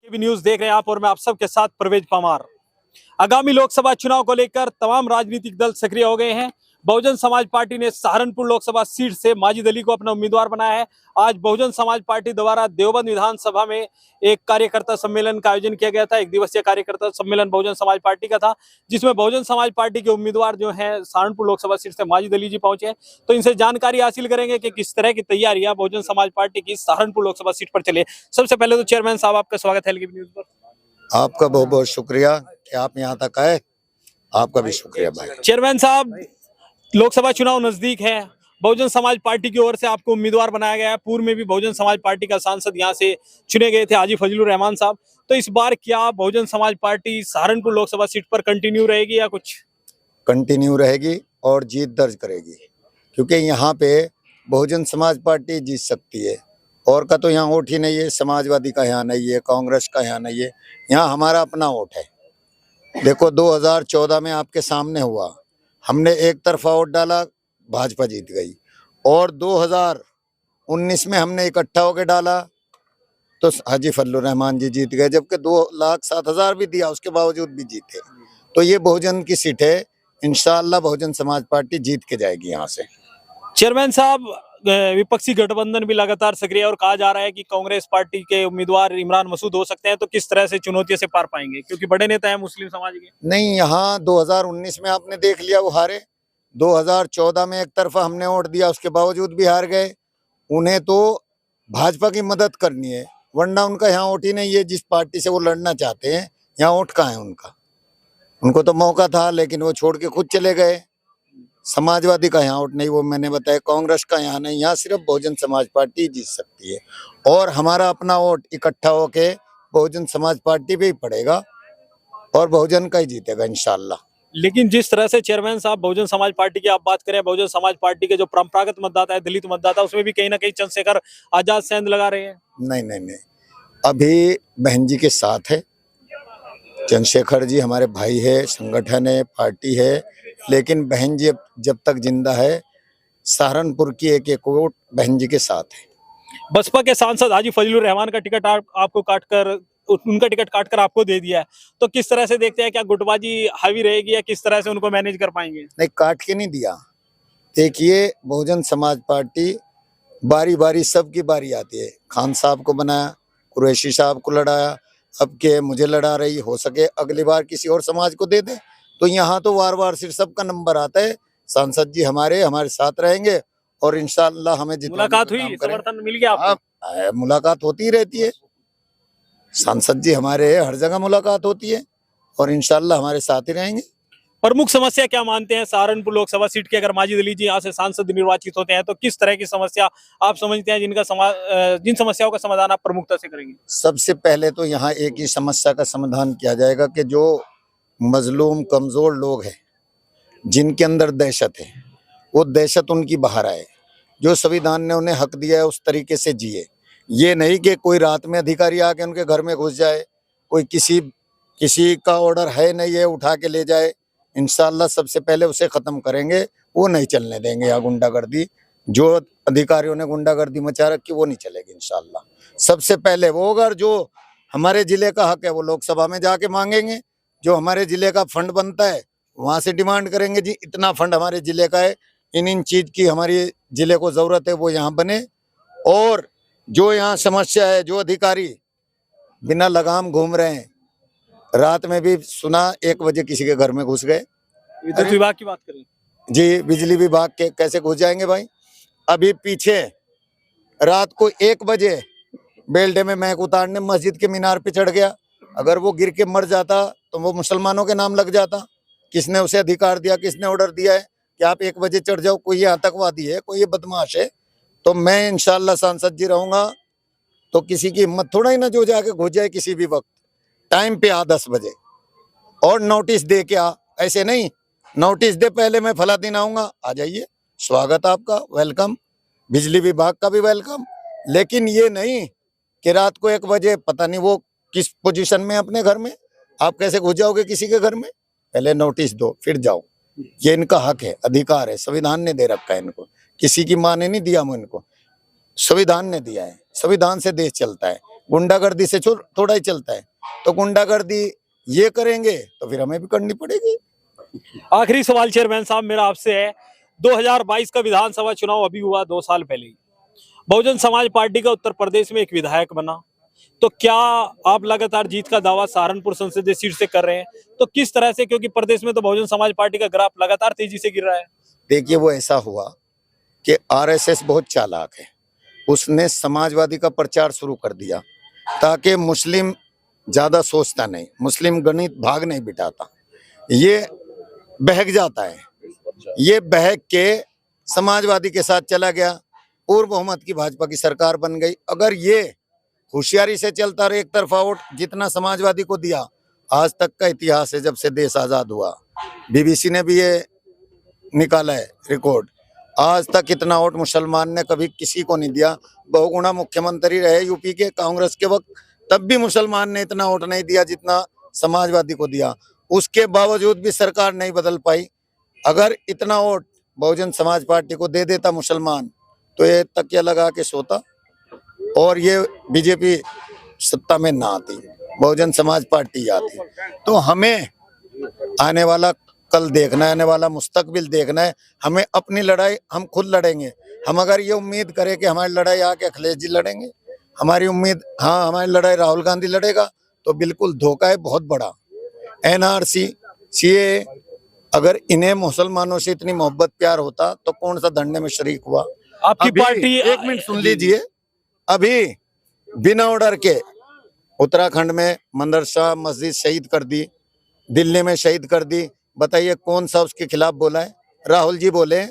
TV news देख रहे हैं आप और मैं आप सबके साथ परवेज परमार। आगामी लोकसभा चुनाव को लेकर तमाम राजनीतिक दल सक्रिय हो गए हैं। बहुजन समाज पार्टी ने सहारनपुर लोकसभा सीट से माजिद अली को अपना उम्मीदवार बनाया है। आज बहुजन समाज पार्टी द्वारा देवबंद विधानसभा में एक कार्यकर्ता सम्मेलन का आयोजन किया गया था। एक दिवसीय कार्यकर्ता सम्मेलन बहुजन समाज पार्टी का था, जिसमें बहुजन समाज पार्टी के उम्मीदवार जो हैं सहारनपुर लोकसभा सीट से माजिद अली जी पहुंचे। तो इनसे जानकारी हासिल करेंगे कि किस तरह की तैयारियां बहुजन समाज पार्टी की सहारनपुर लोकसभा सीट पर चले। सबसे पहले तो चेयरमैन साहब, आपका स्वागत है एलकेबी न्यूज पर। आपका बहुत बहुत शुक्रिया कि आप यहाँ तक आए। आपका भी शुक्रिया भाई। चेयरमैन साहब, लोकसभा चुनाव नजदीक है, बहुजन समाज पार्टी की ओर से आपको उम्मीदवार बनाया गया है। पूर्व में भी बहुजन समाज पार्टी का सांसद यहाँ से चुने गए थे, हाजी फजलुर रहमान साहब। तो इस बार क्या बहुजन समाज पार्टी सहारनपुर लोकसभा सीट पर कंटिन्यू रहेगी या कुछ कंटिन्यू रहेगी और जीत दर्ज करेगी, क्योंकि यहाँ पे बहुजन समाज पार्टी जीत सकती है। और का तो यहाँ वोट ही नहीं है, समाजवादी का यहाँ नहीं है, कांग्रेस का यहाँ नहीं है, यहाँ हमारा अपना वोट है। देखो 2014 में आपके सामने हुआ, हमने एक तरफा वोट डाला, भाजपा जीत गई। और 2019 में हमने इकट्ठा होकर डाला तो हाजी फजलुर रहमान जी जीत गए, जबकि 2,07,000 भी दिया, उसके बावजूद भी जीते। तो ये बहुजन की सीट है, इंशाअल्लाह बहुजन समाज पार्टी जीत के जाएगी यहाँ से। चेयरमैन साहब, विपक्षी गठबंधन भी लगातार सक्रिय है और कहा जा रहा है कि कांग्रेस पार्टी के उम्मीदवार इमरान मसूद हो सकते हैं। तो किस तरह से चुनौतियों से पार पाएंगे, क्योंकि बड़े नेता है मुस्लिम समाज के? नहीं, यहाँ 2019 में आपने देख लिया वो हारे, 2014 में एक तरफा हमने वोट दिया, उसके बावजूद भी हार गए। उन्हें तो भाजपा की मदद करनी है, वरना उनका यहाँ वोट ही नहीं है। जिस पार्टी से वो लड़ना चाहते हैं, यहाँ वोट कहाँ है उनका? उनको तो मौका था, लेकिन वो छोड़ के खुद चले गए। समाजवादी का यहाँ वोट नहीं, वो मैंने बताया, कांग्रेस का यहाँ नहीं, यहाँ सिर्फ बहुजन समाज पार्टी जीत सकती है। और हमारा अपना वोट इकट्ठा होके बहुजन समाज पार्टी पे ही पड़ेगा और बहुजन का ही जीतेगा इंशाल्लाह। लेकिन जिस तरह से चेयरमैन साहब बहुजन समाज पार्टी की आप बात करें, बहुजन समाज पार्टी के जो परंपरागत मतदाता है, दलित मतदाता, उसमें भी कहीं ना कहीं चंद्रशेखर आजाद सेंध लगा रहे हैं। नहीं नहीं नहीं, अभी बहन जी के साथ है। चंद्रशेखर जी हमारे भाई है, संगठन है, पार्टी है, लेकिन बहन जी जब तक जिंदा है, सहारनपुर की एक एक वोट बहन जी के साथ है। बसपा के सांसद हाजी फजलुर रहमान का टिकट आपको काटकर, उनका टिकट काटकर आपको दे दिया है। तो किस तरह से देखते हैं, क्या गुटबाजी हावी रहेगी या किस तरह से उनको मैनेज कर पाएंगे? नहीं, काट के नहीं दिया। देखिए, बहुजन समाज पार्टी बारी बारी सबकी बारी आती है। खान साहब को बनाया, कुरैशी साहब को लड़ाया, अब के मुझे लड़ा रही, हो सके अगली बार किसी और समाज को दे दे। तो यहाँ तो वार वार सिर्फ सबका नंबर आता है। सांसद जी हमारे साथ रहेंगे और इंशाअल्लाह हमें जितना मुलाकात हुई, समर्थन मिल गया आपको? मुलाकात होती ही रहती है। सांसद जी हमारे हर जगह मुलाकात होती है और इंशाअल्लाह हमारे साथ ही रहेंगे। प्रमुख समस्या क्या मानते हैं सहारनपुर लोकसभा सीट की? अगर माजिद अली जी यहाँ से सांसद निर्वाचित होते हैं तो किस तरह की समस्या आप समझते हैं जिन समस्याओं का समाधान आप प्रमुखता से करेंगे? सबसे पहले तो यहाँ एक ही समस्या का समाधान किया जाएगा कि जो मजलूम कमजोर लोग हैं, जिनके अंदर दहशत है, वो दहशत उनकी बाहर आए। जो संविधान ने उन्हें हक दिया है उस तरीके से जिए। ये नहीं कि कोई रात में अधिकारी आके उनके घर में घुस जाए, कोई किसी का ऑर्डर है नहीं है उठा के ले जाए। इंशाअल्लाह सबसे पहले उसे खत्म करेंगे, वो नहीं चलने देंगे। या गुंडागर्दी, जो अधिकारियों ने गुंडागर्दी मचा रखी, वो नहीं चलेगी इंशाअल्लाह। सबसे पहले वो, अगर जो हमारे जिले का हक है वो लोकसभा में जाके मांगेंगे। जो हमारे जिले का फंड बनता है वहां से डिमांड करेंगे, जी इतना फंड हमारे जिले का है, इन चीज की हमारी जिले को जरूरत है, वो यहाँ बने। और जो यहाँ समस्या है, जो अधिकारी बिना लगाम घूम रहे हैं, रात में भी सुना 1 बजे किसी के घर में घुस गए। विद्युत विभाग की बात करें जी, बिजली विभाग के कैसे घुस जाएंगे भाई? अभी पीछे रात को 1 बजे बेल्टे में महक उतारने मस्जिद के मीनार पे चढ़ गया। अगर वो गिर के मर जाता तो वो मुसलमानों के नाम लग जाता। किसने उसे अधिकार दिया, किसने ऑर्डर दिया है कि आप 1 बजे चढ़ जाओ? कोई ये आतंकवादी है, कोई ये बदमाश है? तो मैं इंशाअल्लाह सांसद जी रहूंगा तो किसी की हिम्मत थोड़ा ही ना जो जाके घुस जाए किसी भी वक्त। टाइम पे आ 10 बजे और नोटिस दे के आ, ऐसे नहीं नोटिस दे पहले मैं फला दिन आऊंगा, आ जाइए, स्वागत आपका, वेलकम। बिजली विभाग का भी वेलकम। लेकिन ये नहीं कि रात को 1 बजे, पता नहीं वो किस पोजीशन में अपने घर में, आप कैसे घुस जाओगे किसी के घर में? पहले नोटिस दो फिर जाओ। ये इनका हक है, अधिकार है, संविधान ने दे रखा है इनको। किसी की माँ ने नहीं दिया इनको, संविधान ने दिया है। संविधान से देश चलता है। गुंडागर्दी से थोड़ा ही चलता है। तो गुंडागर्दी ये करेंगे तो फिर हमें भी करनी पड़ेगी। आखिरी सवाल चेयरमैन साहब मेरा आपसे है, 2022 का विधानसभा चुनाव अभी हुआ 2 साल पहले ही। बहुजन समाज पार्टी का उत्तर प्रदेश में एक विधायक बना, तो क्या आप लगातार जीत का दावा सहारनपुर संसदीय सीट से कर रहे हैं? तो किस तरह से, क्योंकि प्रदेश में तो बहुजन समाज पार्टी का ग्राफ लगातार तेजी से गिर रहा है। देखिए, वो ऐसा हुआ कि आरएसएस बहुत चालाक है, उसने समाजवादी का प्रचार शुरू कर दिया ताकि मुस्लिम ज्यादा सोचता नहीं, मुस्लिम गणित भाग नहीं बिठाता, ये बहक जाता है, ये बहक के समाजवादी के साथ चला गया, पूर्व बहुमत की भाजपा की सरकार बन गई। अगर ये होशियारी से चलता रहे, एक तरफा वोट जितना समाजवादी को दिया, आज तक का इतिहास है जब से देश आजाद हुआ, बीबीसी ने भी ये निकाला है रिकॉर्ड, आज तक इतना वोट मुसलमान ने कभी किसी को नहीं दिया। बहुगुणा मुख्यमंत्री रहे यूपी के कांग्रेस के वक्त, तब भी मुसलमान ने इतना वोट नहीं दिया जितना समाजवादी को दिया, उसके बावजूद भी सरकार नहीं बदल पाई। अगर इतना वोट बहुजन समाज पार्टी को दे देता मुसलमान, तो ये तकिया लगा के सोता और ये बीजेपी सत्ता में ना आती, बहुजन समाज पार्टी आती। तो हमें आने वाला कल देखना है, आने वाला मुस्तकबिल देखना है। हमें अपनी लड़ाई हम खुद लड़ेंगे। हम अगर ये उम्मीद करें कि हमारी लड़ाई आके अखिलेश जी लड़ेंगे, हमारी उम्मीद हाँ हमारी लड़ाई राहुल गांधी लड़ेगा, तो बिल्कुल धोखा है बहुत बड़ा। एनआरसी, सीए, अगर इन्हें मुसलमानों से इतनी मोहब्बत प्यार होता तो कौन सा धरने में शरीक हुआ। आपकी पार्टी, एक मिनट सुन लीजिए, अभी बिना ऑर्डर के उत्तराखंड में मदरसा मस्जिद शहीद कर दी, दिल्ली में शहीद कर दी, बताइए कौन सा उसके खिलाफ बोला है? राहुल जी बोले,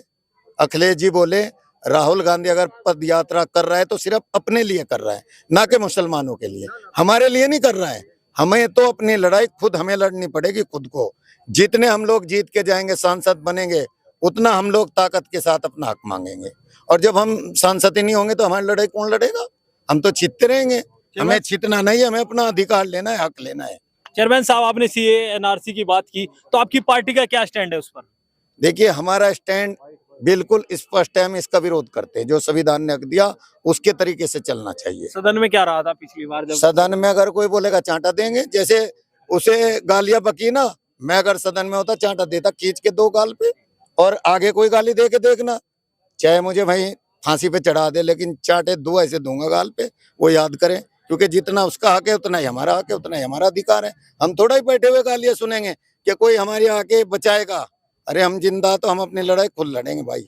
अखिलेश जी बोले। राहुल गांधी अगर पद यात्रा कर रहा है तो सिर्फ अपने लिए कर रहा है, ना कि मुसलमानों के लिए, हमारे लिए नहीं कर रहा है। हमें तो अपनी लड़ाई खुद हमें लड़नी पड़ेगी खुद को। जितने हम लोग जीत के जाएंगे, सांसद बनेंगे, उतना हम लोग ताकत के साथ अपना हक मांगेंगे। और जब हम सांसद ही नहीं होंगे तो हमारी लड़ाई कौन लड़ेगा? हम तो जीतते रहेंगे। हमें जीतना नहीं है, हमें अपना अधिकार लेना है, हक लेना है। चेयरमैन साहब आपने सीए एनआरसी की बात की, तो आपकी पार्टी का क्या स्टैंड है उस पर? देखिए, हमारा स्टैंड बिल्कुल स्पष्ट है, हम इसका विरोध करते हैं। जो संविधान ने हक दिया उसके तरीके से चलना चाहिए। सदन में क्या रहा था पिछली बार जब सदन में अगर कोई बोलेगा चांटा देंगे, जैसे उसे गालियां बकी ना, मैं अगर सदन में होता चांटा देता खींच के 2 गाल पे, और आगे कोई गाली दे के देखना, चाहे मुझे भाई फांसी पे चढ़ा दे, लेकिन चांटे 2 ऐसे दूंगा गाल पे, वो याद करें। क्योंकि जितना उसका हक है उतना ही हमारा हक है, उतना ही हमारा अधिकार है। हम थोड़ा ही बैठे हुए गालियां सुनेंगे कि कोई हमारी आके बचाएगा। अरे हम जिंदा तो हम अपनी लड़ाई खुद लड़ेंगे भाई।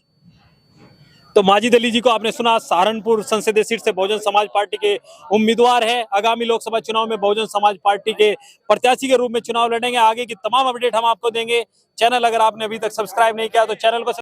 तो माजिद अली जी को आपने सुना, सहारनपुर संसदीय सीट से बहुजन समाज पार्टी के उम्मीदवार है। आगामी लोकसभा चुनाव में बहुजन समाज पार्टी के प्रत्याशी के रूप में चुनाव लड़ेंगे। आगे की तमाम अपडेट हम आपको देंगे। चैनल अगर आपने अभी तक सब्सक्राइब नहीं किया तो चैनल को